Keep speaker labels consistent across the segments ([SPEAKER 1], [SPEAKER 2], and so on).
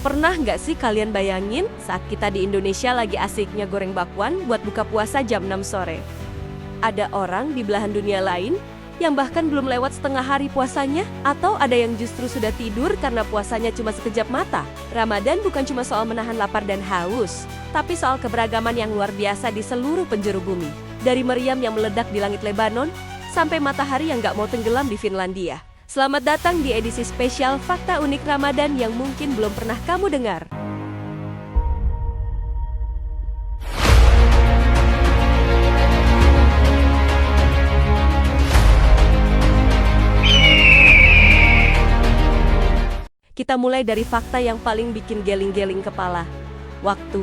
[SPEAKER 1] Pernah nggak sih kalian bayangin saat kita di Indonesia lagi asiknya goreng bakwan buat buka puasa jam 6 sore? Ada orang di belahan dunia lain yang bahkan belum lewat setengah hari puasanya, atau ada yang justru sudah tidur karena puasanya cuma sekejap mata. Ramadan bukan cuma soal menahan lapar dan haus, tapi soal keberagaman yang luar biasa di seluruh penjuru bumi. Dari meriam yang meledak di langit Lebanon, sampai matahari yang nggak mau tenggelam di Finlandia. Selamat datang di edisi spesial Fakta Unik Ramadan yang mungkin belum pernah kamu dengar. Kita mulai dari fakta yang paling bikin geling-geling kepala. Waktu.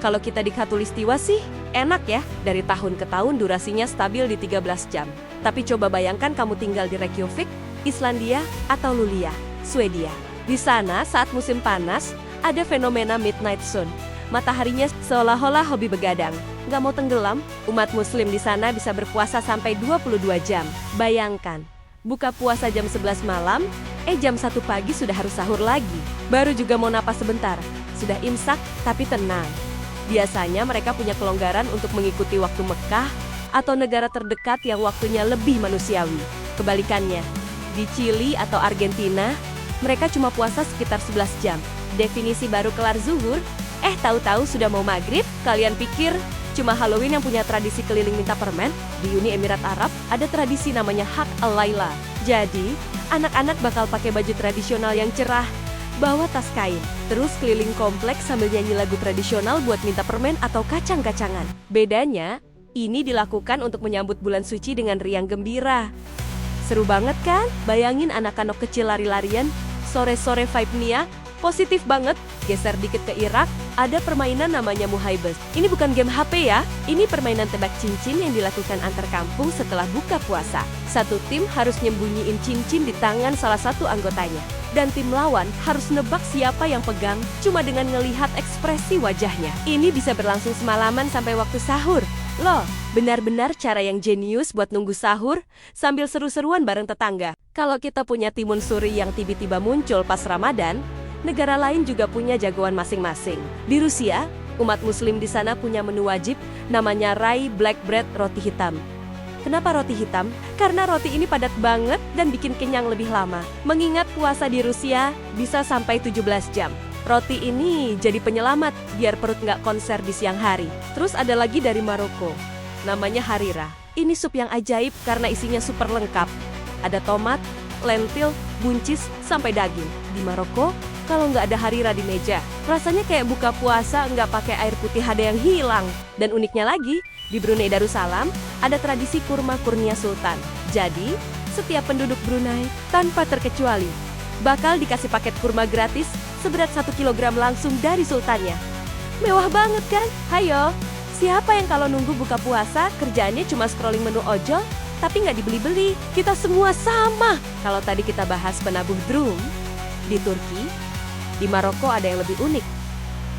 [SPEAKER 1] Kalau kita di Khatulistiwa sih, enak ya. Dari tahun ke tahun durasinya stabil di 13 jam. Tapi coba bayangkan kamu tinggal di Reykjavik, Islandia, atau Luleå, Swedia. Di sana saat musim panas, ada fenomena midnight sun. Mataharinya seolah-olah hobi begadang. Nggak mau tenggelam, umat muslim di sana bisa berpuasa sampai 22 jam. Bayangkan, buka puasa jam 11 malam, jam 1 pagi sudah harus sahur lagi. Baru juga mau napas sebentar, sudah imsak, tapi tenang. Biasanya mereka punya kelonggaran untuk mengikuti waktu Mekah atau negara terdekat yang waktunya lebih manusiawi. Kebalikannya, di Chili atau Argentina, mereka cuma puasa sekitar 11 jam. Definisi baru kelar zuhur, tahu-tahu sudah mau maghrib. Kalian pikir cuma Halloween yang punya tradisi keliling minta permen? Di Uni Emirat Arab ada tradisi namanya Haq al-Laila. Jadi, anak-anak bakal pakai baju tradisional yang cerah, bawa tas kain, terus keliling kompleks sambil nyanyi lagu tradisional buat minta permen atau kacang-kacangan. Bedanya, ini dilakukan untuk menyambut bulan suci dengan riang gembira. Seru banget kan? Bayangin anak-anak kecil lari-larian, sore-sore vibe-nya positif banget. Geser dikit ke Irak, ada permainan namanya Muhaibes. Ini bukan game HP ya, ini permainan tebak cincin yang dilakukan antar kampung setelah buka puasa. Satu tim harus nyembunyiin cincin di tangan salah satu anggotanya. Dan tim lawan harus nebak siapa yang pegang cuma dengan ngelihat ekspresi wajahnya. Ini bisa berlangsung semalaman sampai waktu sahur. Loh, benar-benar cara yang jenius buat nunggu sahur sambil seru-seruan bareng tetangga. Kalau kita punya timun suri yang tiba-tiba muncul pas Ramadan, negara lain juga punya jagoan masing-masing. Di Rusia, umat muslim di sana punya menu wajib namanya Rye Black Bread, roti hitam. Kenapa roti hitam? Karena roti ini padat banget dan bikin kenyang lebih lama. Mengingat puasa di Rusia bisa sampai 17 jam. Roti ini jadi penyelamat biar perut nggak konser di siang hari. Terus ada lagi dari Maroko, namanya harira. Ini sup yang ajaib karena isinya super lengkap. Ada tomat, lentil, buncis, sampai daging. Di Maroko, kalau nggak ada harira di meja, rasanya kayak buka puasa nggak pakai air putih, ada yang hilang. Dan uniknya lagi, di Brunei Darussalam ada tradisi kurma kurnia sultan. Jadi, setiap penduduk Brunei, tanpa terkecuali, bakal dikasih paket kurma gratis seberat 1 kilogram langsung dari sultannya. Mewah banget kan? Hayo, siapa yang kalau nunggu buka puasa kerjaannya cuma scrolling menu ojol, tapi nggak dibeli-beli? Kita semua sama. Kalau tadi kita bahas penabuh drum, di Turki, di Maroko ada yang lebih unik.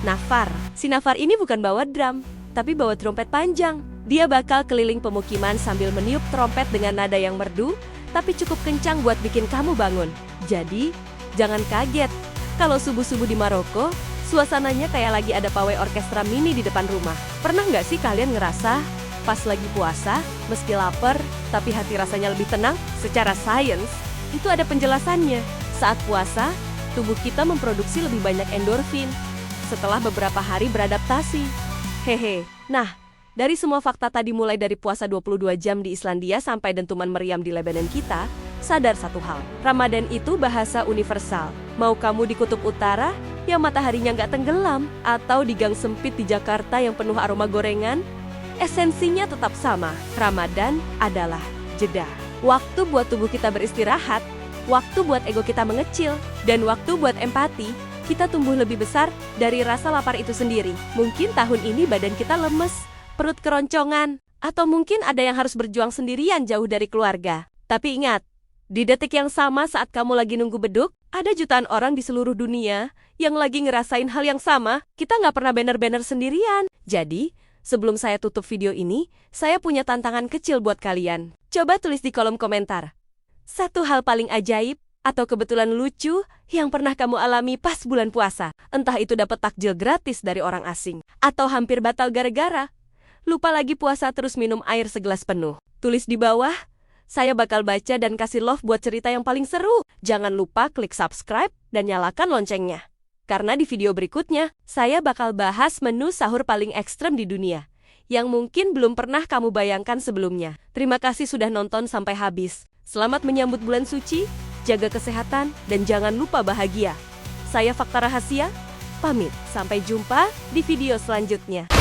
[SPEAKER 1] Nafar. Si Nafar ini bukan bawa drum, tapi bawa trompet panjang. Dia bakal keliling pemukiman sambil meniup trompet dengan nada yang merdu, tapi cukup kencang buat bikin kamu bangun. Jadi, jangan kaget kalau subuh-subuh di Maroko, suasananya kayak lagi ada pawai orkestra mini di depan rumah. Pernah nggak sih kalian ngerasa pas lagi puasa, meski lapar, tapi hati rasanya lebih tenang? Secara sains, itu ada penjelasannya. Saat puasa, tubuh kita memproduksi lebih banyak endorfin setelah beberapa hari beradaptasi. Hehe. Nah, dari semua fakta tadi, mulai dari puasa 22 jam di Islandia sampai dentuman meriam di Lebanon, kita sadar satu hal. Ramadan itu bahasa universal. Mau kamu di kutub utara, yang mataharinya nggak tenggelam, atau di gang sempit di Jakarta yang penuh aroma gorengan, esensinya tetap sama. Ramadan adalah jeda. Waktu buat tubuh kita beristirahat, waktu buat ego kita mengecil, dan waktu buat empati. Kita tumbuh lebih besar dari rasa lapar itu sendiri. Mungkin tahun ini badan kita lemes, perut keroncongan, atau mungkin ada yang harus berjuang sendirian jauh dari keluarga. Tapi ingat, di detik yang sama saat kamu lagi nunggu beduk, ada jutaan orang di seluruh dunia yang lagi ngerasain hal yang sama. Kita nggak pernah banner-banner sendirian. Jadi, sebelum saya tutup video ini, saya punya tantangan kecil buat kalian. Coba tulis di kolom komentar. Satu hal paling ajaib Atau kebetulan lucu yang pernah kamu alami pas bulan puasa. Entah itu dapat takjil gratis dari orang asing, atau hampir batal gara-gara lupa lagi puasa terus minum air segelas penuh. Tulis di bawah, saya bakal baca dan kasih love buat cerita yang paling seru. Jangan lupa klik subscribe dan nyalakan loncengnya. Karena di video berikutnya, saya bakal bahas menu sahur paling ekstrem di dunia, yang mungkin belum pernah kamu bayangkan sebelumnya. Terima kasih sudah nonton sampai habis. Selamat menyambut bulan suci, jaga kesehatan, dan jangan lupa bahagia. Saya Fakta Rahasia, pamit. Sampai jumpa di video selanjutnya.